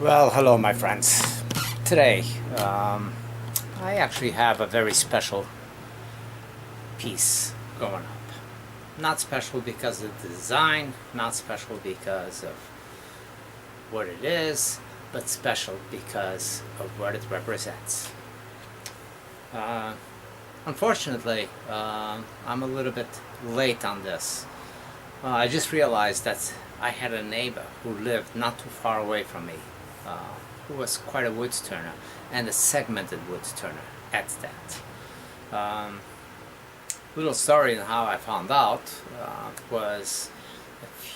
Well, hello my friends. Today, I actually have a very special piece going up. Not special because of the design, not special because of what it is, but special because of what it represents. Unfortunately, I'm a little bit late on this. I just realized that I had a neighbor who lived not too far away from me, who was quite a wood turner, and a segmented wood turner at that. Little story on how I found out was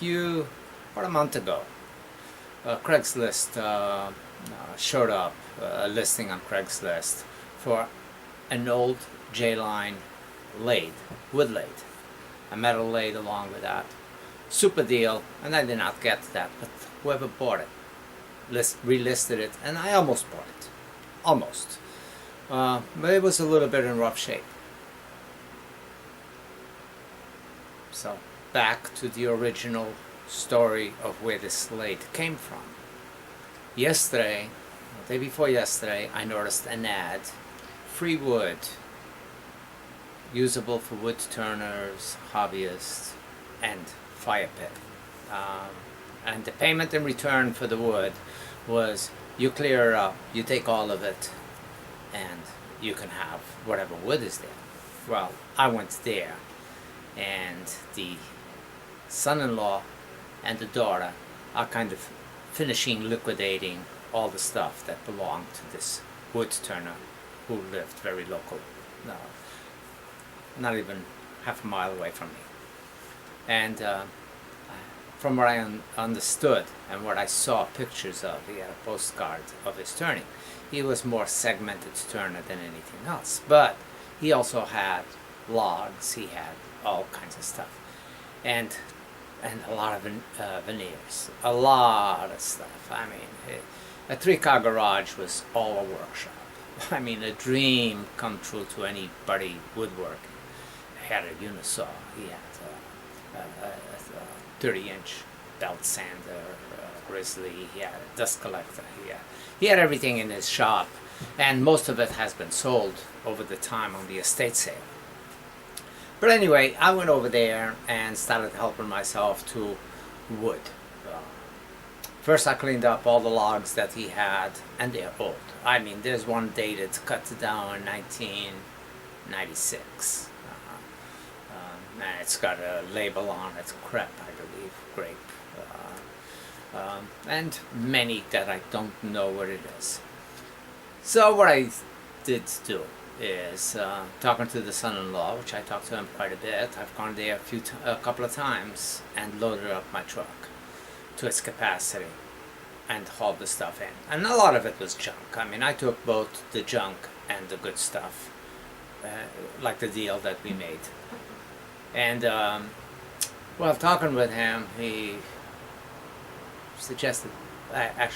about a month ago. Craigslist showed up, a listing on Craigslist for an old J-line lathe, wood lathe, a metal lathe along with that. Super deal, and I did not get that, but whoever bought it relisted it, and I almost bought it. Almost. But it was a little bit in rough shape. So, back to the original story of where this lathe came from. Yesterday, the day before yesterday, I noticed an ad. Free wood. Usable for wood turners, hobbyists, and fire pit. And the payment in return for the wood was you clear it up, you take all of it, and you can have whatever wood is there. Well, I went there, and the son-in-law and the daughter are kind of finishing liquidating all the stuff that belonged to this wood turner who lived very local, not even half a mile away from me. And from what I understood and what I saw pictures of, he had a postcard of his turning. He was more segmented turner than anything else. But he also had logs, he had all kinds of stuff. And a lot of veneers, a lot of stuff. I mean, a 3-car garage was all a workshop. I mean, a dream come true to anybody woodworking. He had a unisaw, he had a 30-inch belt sander, grizzly, he had a dust collector, he had everything in his shop, and most of it has been sold over the time on the estate sale. But anyway, I went over there and started helping myself to wood. First I cleaned up all the logs that he had, and they're old. I mean, there's one dated, cut down in 1996. And it's got a label on it, crepe, I believe, grape. And many that I don't know what it is. So what I did do is talking to the son-in-law, which I talked to him quite a bit. I've gone there a couple of times and loaded up my truck to its capacity and hauled the stuff in. And a lot of it was junk. I mean, I took both the junk and the good stuff, like the deal that we made. And while talking with him, he suggested, I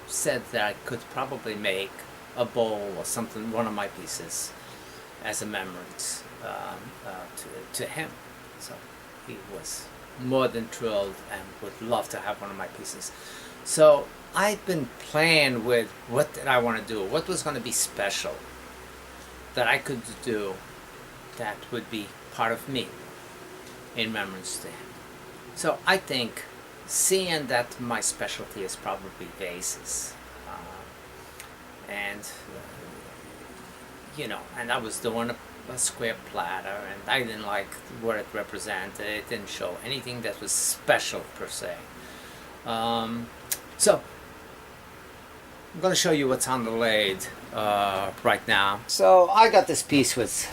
said that I could probably make a bowl or something, one of my pieces, as a remembrance to him. So he was more than thrilled and would love to have one of my pieces. So I've been playing with what did I want to do, what was going to be special that I could do that would be part of me in remembrance to him. So I think, seeing that my specialty is probably vases, and and I was doing a square platter, and I didn't like what it represented. It didn't show anything that was special per se. So I'm going to show you what's on the lathe right now. So I got this piece with,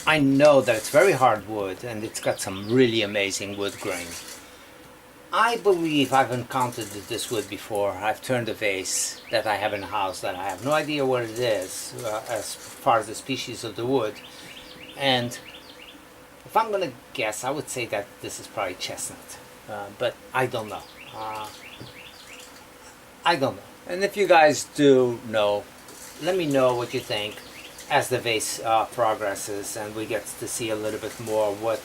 I know that it's very hard wood, and it's got some really amazing wood grain. I believe I've encountered this wood before. I've turned a vase that I have in the house that I have no idea what it is as far as the species of the wood. And if I'm going to guess, I would say that this is probably chestnut. But I don't know. I don't know. And if you guys do know, let me know what you think as the vase progresses and we get to see a little bit more what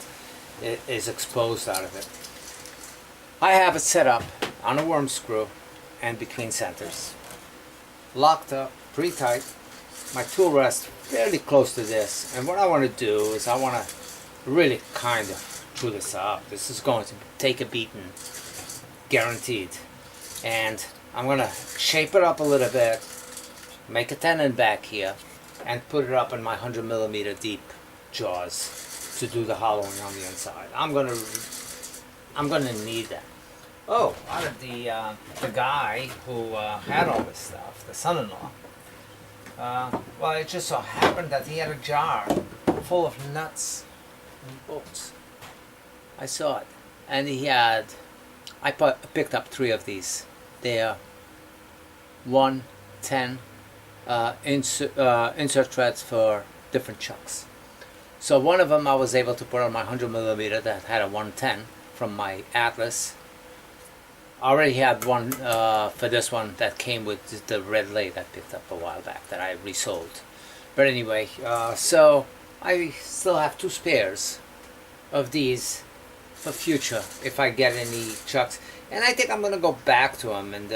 is exposed out of it. I have it set up on a worm screw and between centers. Locked up pretty tight. My tool rests fairly close to this, and what I want to do is I want to really kind of chew this up. This is going to take a beating, guaranteed. And I'm going to shape it up a little bit, make a tenon back here, and put it up in my 100mm deep jaws to do the hollowing on the inside. I'm gonna need that. Oh, out of the guy who had all this stuff, the son-in-law. Well, it just so happened that he had a jar full of nuts and bolts. I saw it, and he had. I picked up 3 of these. They are 110 insert threads for different chucks. So one of them I was able to put on my 100mm that had a 110 from my Atlas. I already had one for this one that came with the red lathe I picked up a while back that I resold. But anyway, so I still have 2 spares of these for future if I get any chucks. And I think I'm going to go back to him, and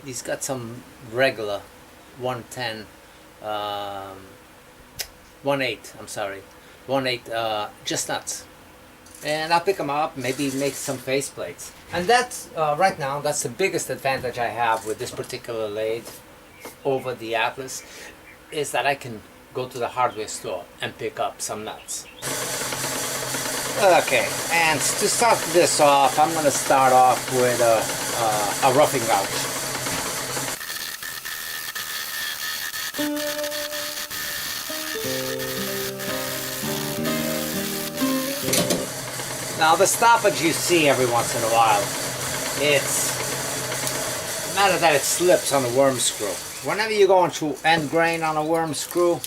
he's got some regular 110, 1/8 just nuts. And I'll pick them up, maybe make some faceplates. And that's, right now, that's the biggest advantage I have with this particular lathe over the Atlas, is that I can go to the hardware store and pick up some nuts. Okay, and to start this off, I'm going to start off with a roughing gouge. Now the stoppage you see every once in a while, it's a matter that it slips on the worm screw. Whenever you're going through end grain on a worm screw,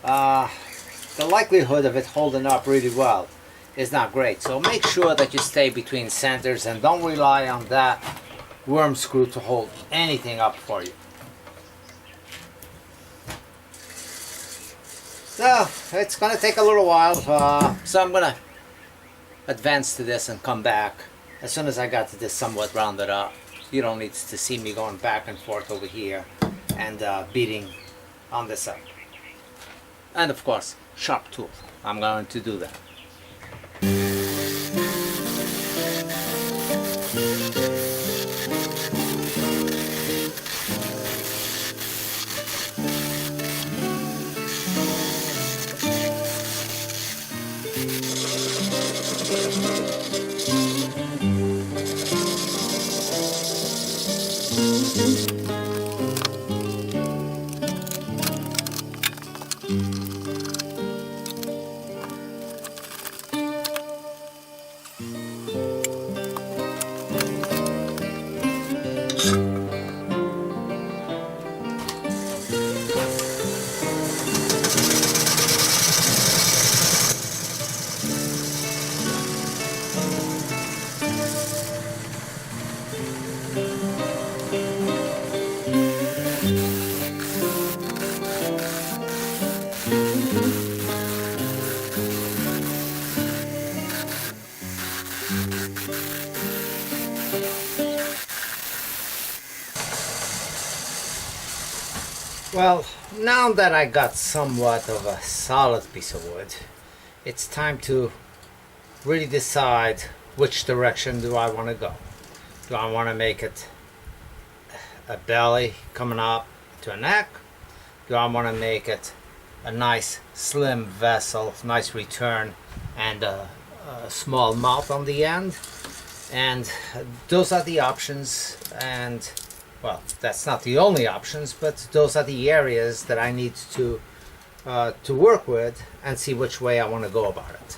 the likelihood of it holding up really well is not great. So make sure that you stay between centers and don't rely on that worm screw to hold anything up for you. So it's going to take a little while, so I'm going to advance to this and come back as soon as I got this somewhat rounded up. You don't need to see me going back and forth over here and beating on this side. And of course, sharp tool. I'm going to do that. Well, now that I got somewhat of a solid piece of wood, it's time to really decide which direction do I want to go. Do I want to make it a belly coming up to a neck? Do I want to make it a nice slim vessel, nice return, and a small mouth on the end? And those are the options, and well, that's not the only options, but those are the areas that I need to work with and see which way I want to go about it.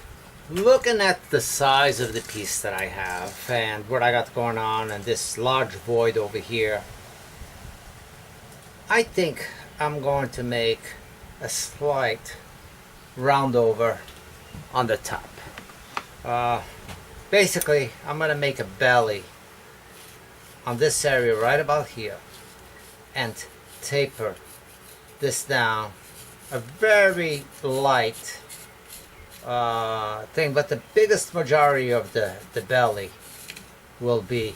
Looking at the size of the piece that I have and what I got going on and this large void over here, I think I'm going to make a slight round over on the top. Basically, I'm going to make a belly on this area right about here and taper this down, a very light thing, but the biggest majority of the belly will be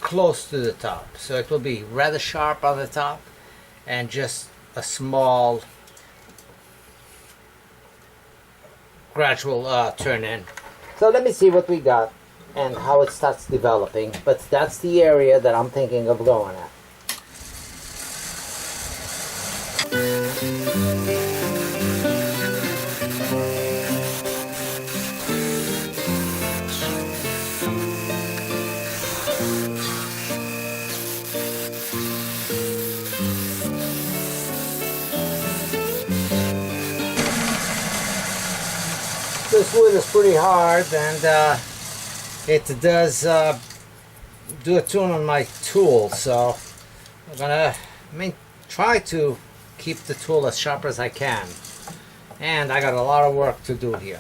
close to the top. So it will be rather sharp on the top and just a small gradual turn in. So let me see what we got and how it starts developing, but that's the area that I'm thinking of going at. This wood is pretty hard, and it does do a tune on my tool, so I'm gonna try to keep the tool as sharp as I can. And I got a lot of work to do here.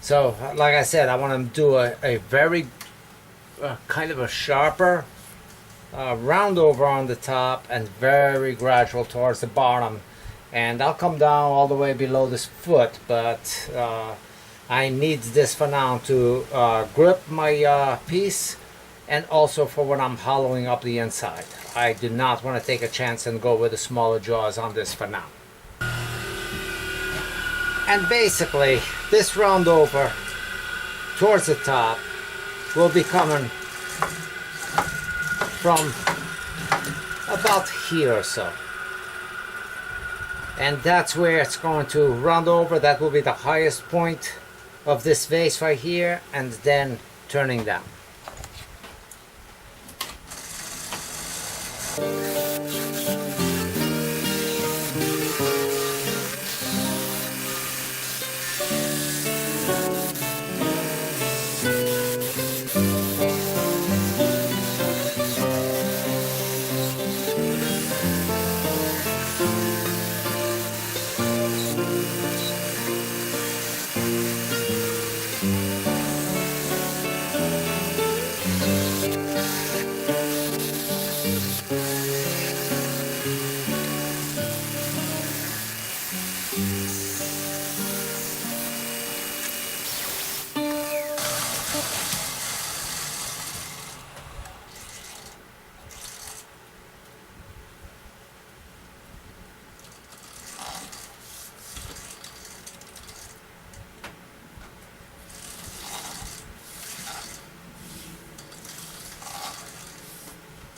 So, like I said, I want to do a very kind of a sharper round over on the top and very gradual towards the bottom. And I'll come down all the way below this foot, but I need this for now to grip my piece, and also for when I'm hollowing up the inside. I do not want to take a chance and go with the smaller jaws on this for now. And basically, this round over towards the top will be coming from about here or so. And that's where it's going to round over. That will be the highest point of this vase right here, and then turning down.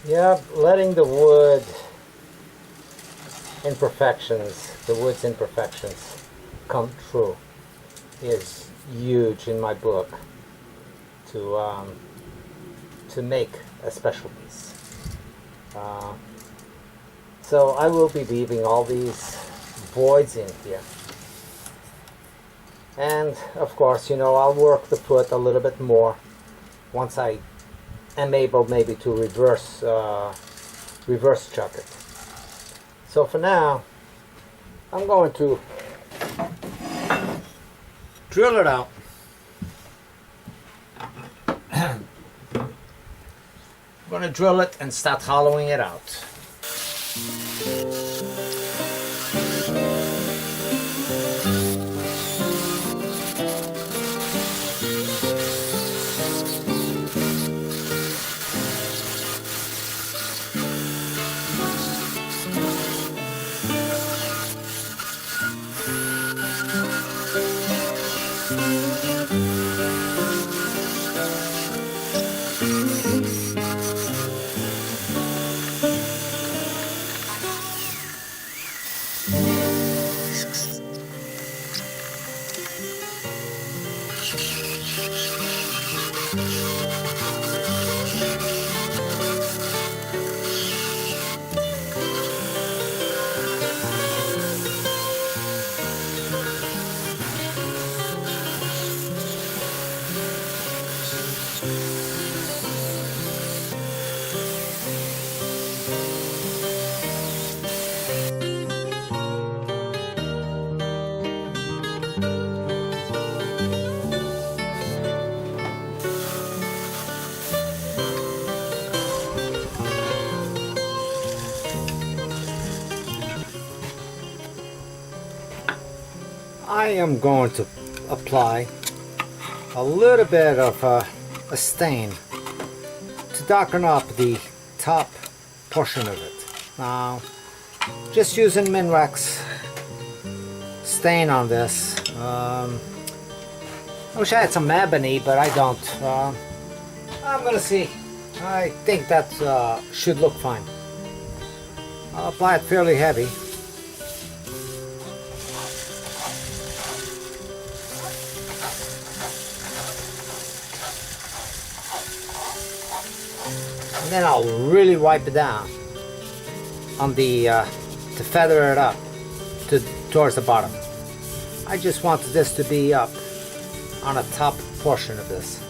Yeah, letting the wood's imperfections come true is huge in my book to make a special piece. So I will be leaving all these voids in here. And of course, I'll work the foot a little bit more once I am able maybe to reverse chuck it. So for now, I'm going to drill it out. I'm going to drill it and start hollowing it out. I am going to apply a little bit of a stain to darken up the top portion of it. Now, just using Minwax stain on this. I wish I had some ebony, but I don't. I'm gonna see. I think that should look fine. I'll apply it fairly heavy. And then I'll really wipe it down on the to feather it up towards the bottom. I just wanted this to be up on the top portion of this.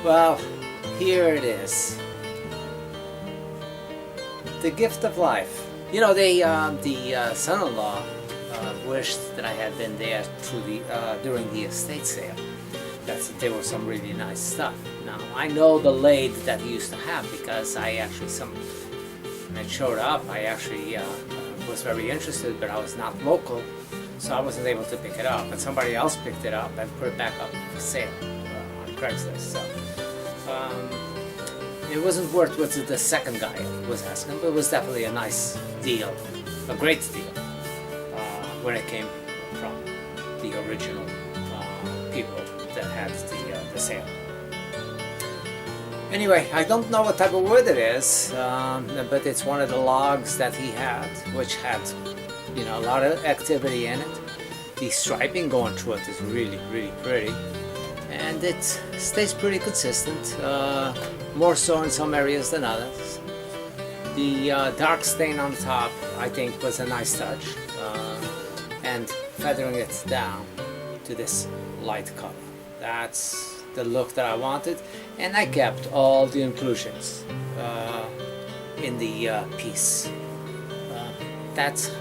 Well, here it is. The gift of life. You know, the son-in-law wished that I had been there during the estate sale. There was some really nice stuff. Now, I know the lathe that he used to have because I actually, when it showed up, I actually was very interested, but I was not local, so I wasn't able to pick it up. But somebody else picked it up and put it back up for sale on Craigslist. So it wasn't worth what the second guy was asking, but it was definitely a nice deal, a great deal, when it came from the original people that had the sale. Anyway, I don't know what type of wood it is, but it's one of the logs that he had, which had, you know, a lot of activity in it. The striping going through it is really, really pretty, and it stays pretty consistent, more so in some areas than others. The dark stain on the top, I think, was a nice touch, and feathering it down to this light color. That's the look that I wanted, and I kept all the inclusions in the piece. That's,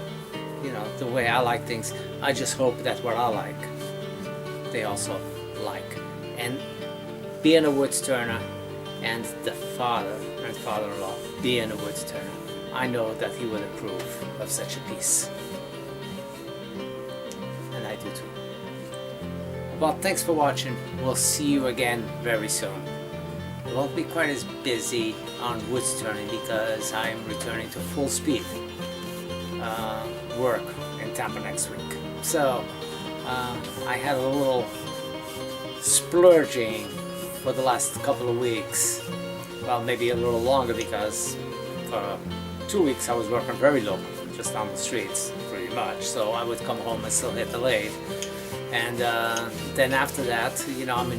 you know, the way I like things. I just hope that what I like, they also like. And being a wood turner, and the father and father-in-law being a wood turner, I know that he would approve of such a piece. And I do too. Well, thanks for watching. We'll see you again very soon. I won't be quite as busy on wood turning because I'm returning to full speed work in Tampa next week. So I had a little splurging for the last couple of weeks. Well, maybe a little longer, because for 2 weeks I was working very local, just on the streets pretty much. So I would come home and still hit the lathe. And then after that, you know,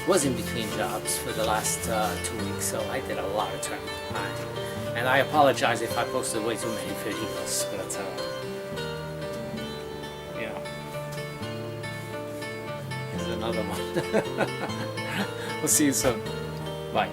was in between jobs for the last 2 weeks, so I did a lot of turning. And I apologize if I posted way too many videos, but you know, here's another one. We'll see you soon. Bye.